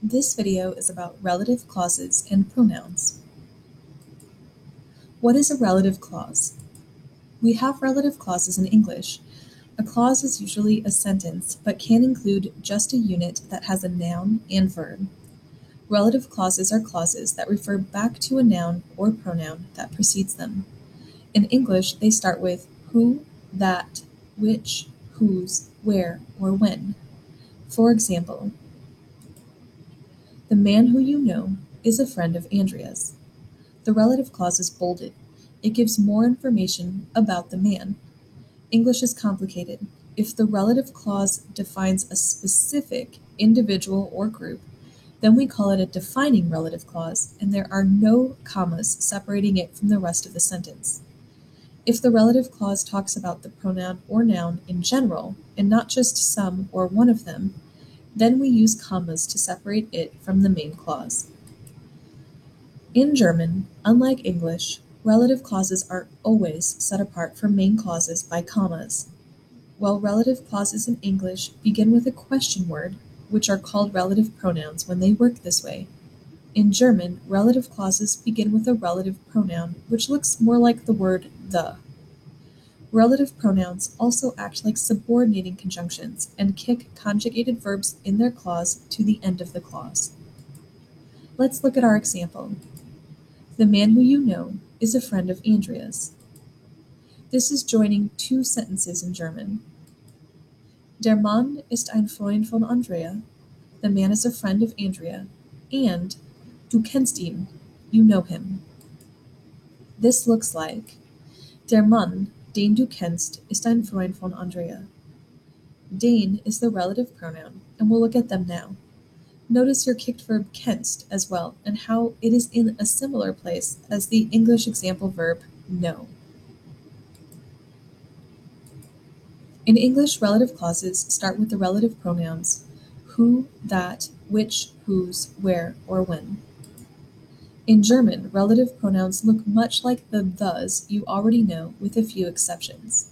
This video is about relative clauses and pronouns. What is a relative clause? We have relative clauses in English. A clause is usually a sentence, but can include just a unit that has a noun and verb. Relative clauses are clauses that refer back to a noun or pronoun that precedes them. In English, they start with who, that, which, whose, where, or when. For example, the man who you know is a friend of Andrea's. The relative clause is bolded. It gives more information about the man. English is complicated. If the relative clause defines a specific individual or group, then we call it a defining relative clause, and there are no commas separating it from the rest of the sentence. If the relative clause talks about the pronoun or noun in general, and not just some or one of them, then we use commas to separate it from the main clause. In German, unlike English, relative clauses are always set apart from main clauses by commas. While relative clauses in English begin with a question word, which are called relative pronouns when they work this way, in German, relative clauses begin with a relative pronoun, which looks more like the word the. Relative pronouns also act like subordinating conjunctions and kick conjugated verbs in their clause to the end of the clause. Let's look at our example. The man who you know is a friend of Andrea's. This is joining two sentences in German. Der Mann ist ein Freund von Andrea. The man is a friend of Andrea. And du kennst ihn. You know him. This looks like Der Mann, den du kennst, ist ein Freund von Andrea. Den is the relative pronoun, and we'll look at them now. Notice your kicked verb kennst as well, and how it is in a similar place as the English example verb know. In English, relative clauses start with the relative pronouns who, that, which, whose, where, or when. In German, relative pronouns look much like the thes you already know, with a few exceptions.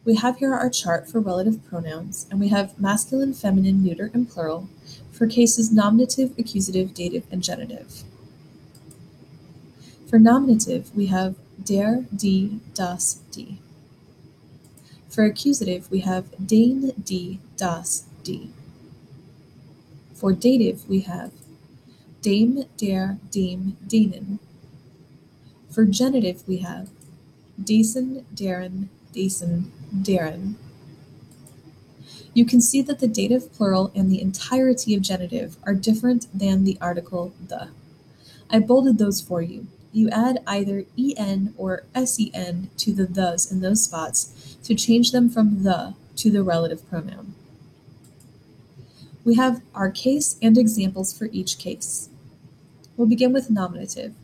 We have here our chart for relative pronouns, and we have masculine, feminine, neuter, and plural for cases nominative, accusative, dative, and genitive. For nominative, we have der, die, das, die. For accusative, we have den, die, das, die. For dative, we have dem, der, dem, denen. For genitive, we have diesen, deren, diesen, deren. You can see that the dative plural and the entirety of genitive are different than the article the. I bolded those for you. You add either en or sen to the thes in those spots to change them from the to the relative pronoun. We have our case and examples for each case. We'll begin with nominative.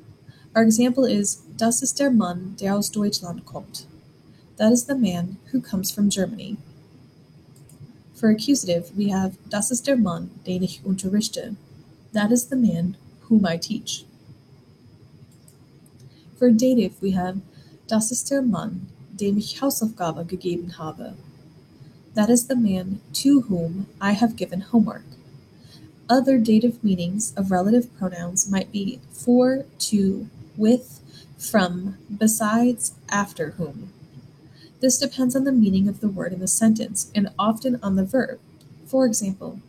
Our example is Das ist der Mann, der aus Deutschland kommt. That is the man who comes from Germany. For accusative, we have Das ist der Mann, den ich unterrichte. That is the man whom I teach. For dative, we have Das ist der Mann, dem ich Hausaufgabe gegeben habe. That is the man to whom I have given homework. Other dative meanings of relative pronouns might be for, to, with, from, besides, after whom. This depends on the meaning of the word in the sentence and often on the verb. For example,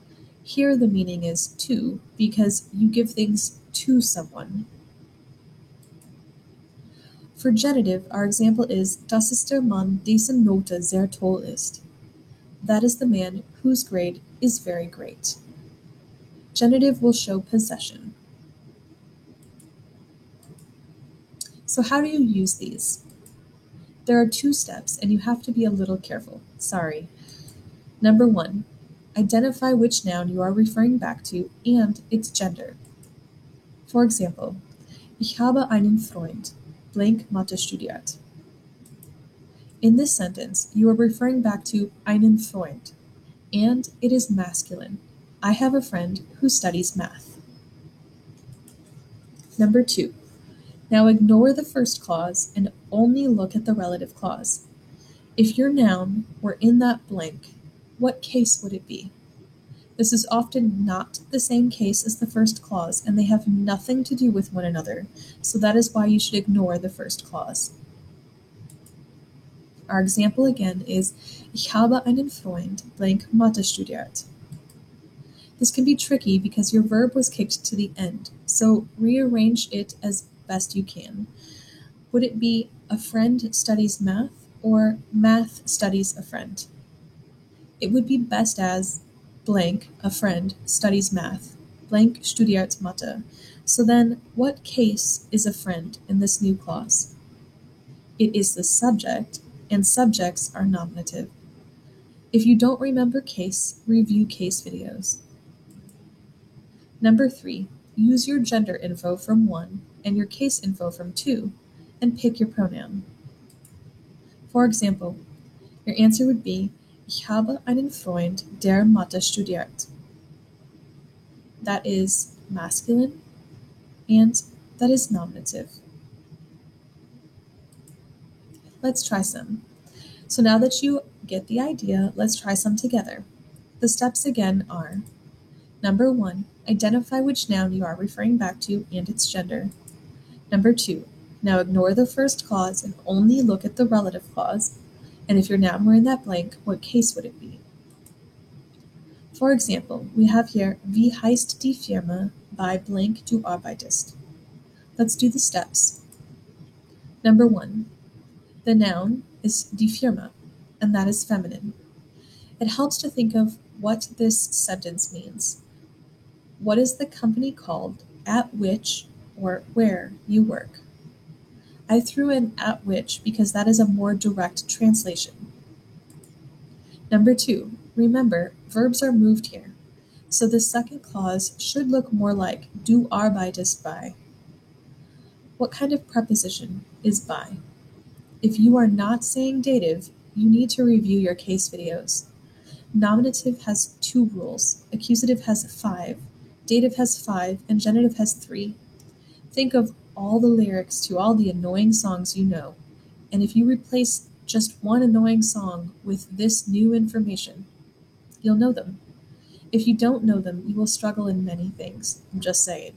here the meaning is to because you give things to someone. For genitive, our example is Das ist der Mann, dessen Note sehr toll ist. That is the man whose grade is very great. Genitive will show possession. So how do you use these? There are 2 steps, and you have to be a little careful. Sorry. Number 1, identify which noun you are referring back to and its gender. For example, ich habe einen Freund, blank Mathe studiert. In this sentence, you are referring back to einen Freund, and it is masculine. I have a friend who studies math. Number 2, now ignore the first clause and only look at the relative clause. If your noun were in that blank, what case would it be? This is often not the same case as the first clause, and they have nothing to do with one another, so that is why you should ignore the first clause. Our example again is Ich habe einen Freund, blank Mathe studiert. This can be tricky because your verb was kicked to the end, so rearrange it as best you can. Would it be a friend studies math or math studies a friend? It would be best as blank, a friend, studies math, blank studiert Mathe. So then, what case is a friend in this new clause? It is the subject, and subjects are nominative. If you don't remember case, review case videos. Number 3, use your gender info from 1 and your case info from 2, and pick your pronoun. For example, your answer would be Ich habe einen Freund, der Mathe studiert. That is masculine, and that is nominative. Let's try some. So now that you get the idea, let's try some together. The steps again are: number 1, identify which noun you are referring back to and its gender. Number 2, now ignore the first clause and only look at the relative clause. And if your noun were in that blank, what case would it be? For example, we have here, Wie heißt die Firma bei blank du arbeitest? Let's do the steps. Number 1, the noun is die Firma, and that is feminine. It helps to think of what this sentence means. What is the company called at which or where you work? I threw in at which because that is a more direct translation. Number 2, remember, verbs are moved here, so the second clause should look more like du arbeitest bei. What kind of preposition is bei? If you are not saying dative, you need to review your case videos. Nominative has 2 rules, accusative has 5, dative has 5, and genitive has 3. Think of all the lyrics to all the annoying songs you know, and if you replace just one annoying song with this new information, you'll know them. If you don't know them, you will struggle in many things. I'm just saying.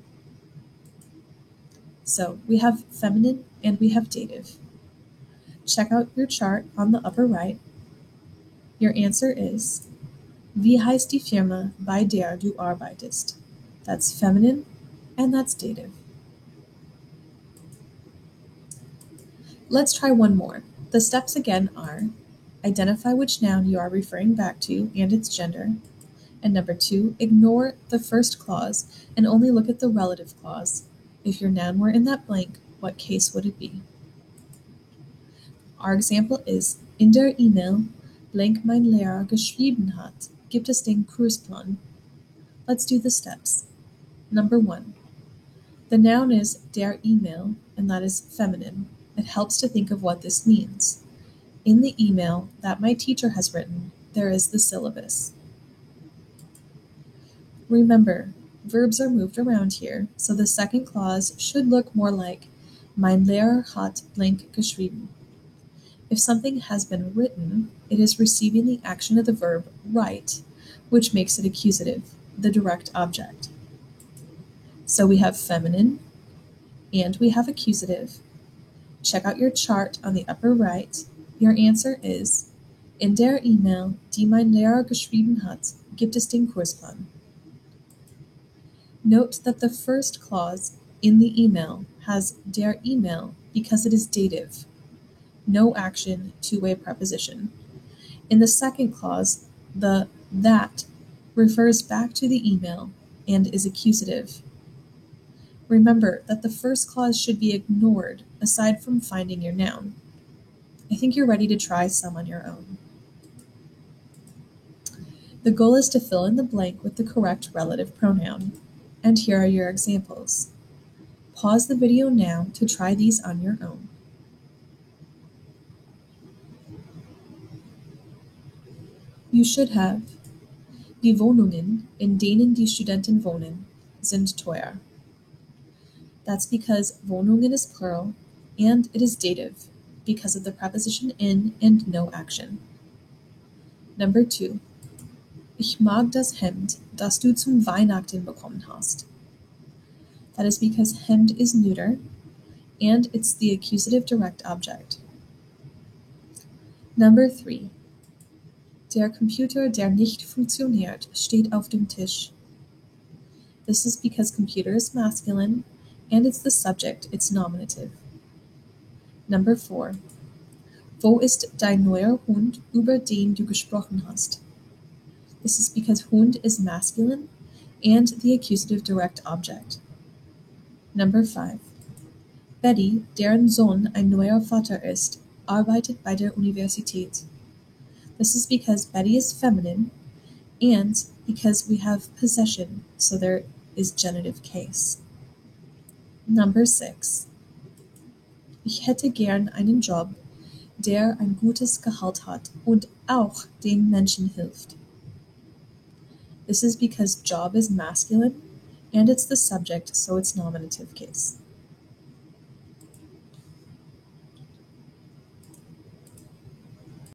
So we have feminine and we have dative. Check out your chart on the upper right. Your answer is Wie heißt die Firma, bei der du arbeitest? That's feminine and that's dative. Let's try one more. The steps again are: identify which noun you are referring back to and its gender. And number 2, ignore the first clause and only look at the relative clause. If your noun were in that blank, what case would it be? Our example is: In der E-Mail, blank mein Lehrer geschrieben hat, gibt es den Kursplan. Let's do the steps. Number 1, the noun is der E-Mail, and that is feminine. It helps to think of what this means. In the email that my teacher has written, there is the syllabus. Remember, verbs are moved around here, so the second clause should look more like Mein Lehrer hat blank geschrieben. If something has been written, it is receiving the action of the verb write, which makes it accusative, the direct object. So we have feminine, and we have accusative. Check out your chart on the upper right. Your answer is In der E-Mail, die mein Lehrer geschrieben hat, gibt es den Kursplan. Note that the first clause in the email has der E-Mail because it is dative. No action, two-way preposition. In the second clause, the that refers back to the email and is accusative. Remember that the first clause should be ignored aside from finding your noun. I think you're ready to try some on your own. The goal is to fill in the blank with the correct relative pronoun. And here are your examples. Pause the video now to try these on your own. You should have Die Wohnungen, in denen die Studenten wohnen, sind teuer. That's because Wohnungen is plural, and it is dative, because of the preposition in and no action. Number 2, Ich mag das Hemd, das du zum Weihnachten bekommen hast. That is because Hemd is neuter, and it's the accusative direct object. Number 3. Der Computer, der nicht funktioniert, steht auf dem Tisch. This is because computer is masculine, and it's the subject, it's nominative. Number 4. Wo ist dein neuer Hund, über den du gesprochen hast? This is because Hund is masculine and the accusative direct object. Number 5. Betty, deren Sohn ein neuer Vater ist, arbeitet bei der Universität. This is because Betty is feminine and because we have possession, so there is genitive case. Number 6. Ich hätte gern einen Job, der ein gutes Gehalt hat und auch den Menschen hilft. This is because job is masculine and it's the subject, so it's nominative case.